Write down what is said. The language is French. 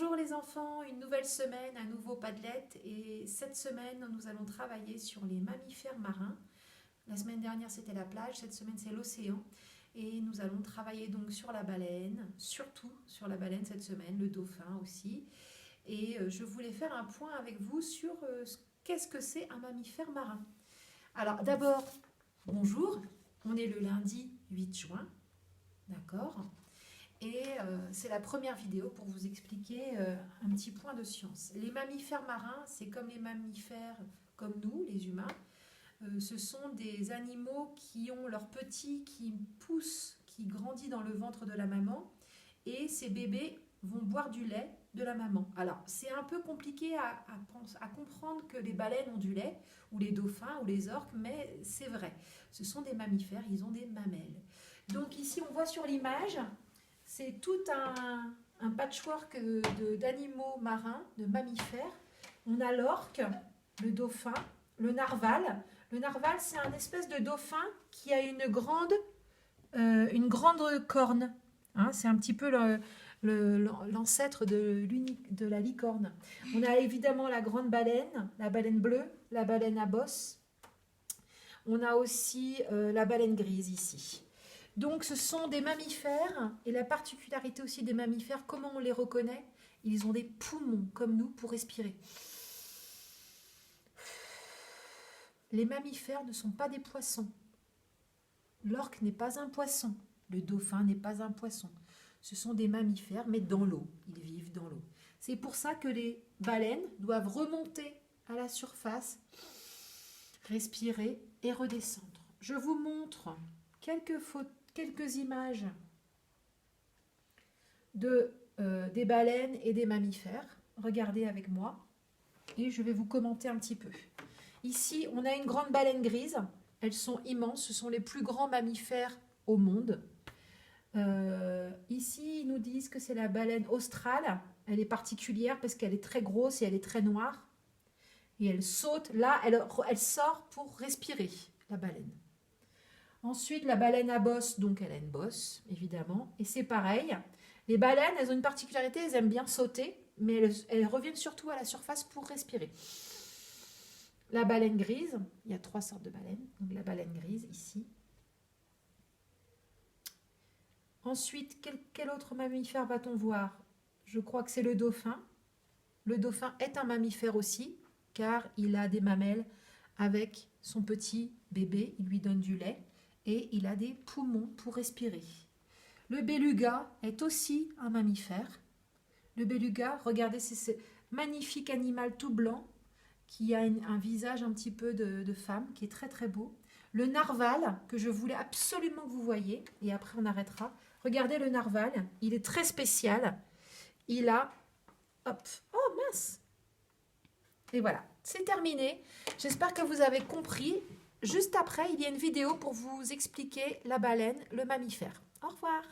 Bonjour les enfants, une nouvelle semaine, un nouveau Padlet et cette semaine nous allons travailler sur les mammifères marins. La semaine dernière c'était la plage, cette semaine c'est l'océan et nous allons travailler donc sur la baleine, surtout sur la baleine cette semaine, le dauphin aussi. Et je voulais faire un point avec vous sur qu'est-ce que c'est un mammifère marin. Alors d'abord, bonjour, on est le lundi 8 juin, d'accord ? Et c'est la première vidéo pour vous expliquer un petit point de science. Les mammifères marins, c'est comme les mammifères comme nous, les humains. Ce sont des animaux qui ont leurs petits qui poussent, qui grandissent dans le ventre de la maman. Et ces bébés vont boire du lait de la maman. Alors, c'est un peu compliqué à comprendre que les baleines ont du lait, ou les dauphins, ou les orques, mais c'est vrai. Ce sont des mammifères, ils ont des mamelles. Donc ici, on voit sur l'image... C'est tout un patchwork d'animaux marins, de mammifères. On a l'orque, le dauphin, le narval. Le narval, c'est un espèce de dauphin qui a une grande corne. Hein, c'est un petit peu l'ancêtre de la licorne. On a évidemment la grande baleine, la baleine bleue, la baleine à bosse. On a aussi la baleine grise ici. Donc ce sont des mammifères, et la particularité aussi des mammifères, comment on les reconnaît? Ils ont des poumons comme nous pour respirer. Les mammifères ne sont pas des poissons. L'orque n'est pas un poisson. Le dauphin n'est pas un poisson. Ce sont des mammifères, mais dans l'eau. Ils vivent dans l'eau. C'est pour ça que les baleines doivent remonter à la surface, respirer et redescendre. Je vous montre quelques images des baleines et des mammifères. Regardez avec moi et je vais vous commenter un petit peu. Ici, on a une grande baleine grise. Elles sont immenses. Ce sont les plus grands mammifères au monde. Ici, ils nous disent que c'est la baleine australe. Elle est particulière parce qu'elle est très grosse et elle est très noire. Et elle saute. Là, elle sort pour respirer, la baleine. Ensuite, la baleine à bosse, donc elle a une bosse, évidemment. Et c'est pareil. Les baleines, elles ont une particularité, elles aiment bien sauter, mais elles reviennent surtout à la surface pour respirer. La baleine grise, il y a 3 sortes de baleines. Donc la baleine grise, ici. Ensuite, quel autre mammifère va-t-on voir? Je crois que c'est le dauphin. Le dauphin est un mammifère aussi, car il a des mamelles avec son petit bébé. Il lui donne du lait. Et il a des poumons pour respirer. Le beluga est aussi un mammifère. Le beluga, regardez, c'est ce magnifique animal tout blanc qui a un visage un petit peu de femme, qui est très très beau. Le narval, que je voulais absolument que vous voyiez, et après on arrêtera. Regardez le narval, il est très spécial. Il a... Hop, oh mince! Et voilà, c'est terminé. J'espère que vous avez compris. Juste après, il y a une vidéo pour vous expliquer la baleine, le mammifère. Au revoir.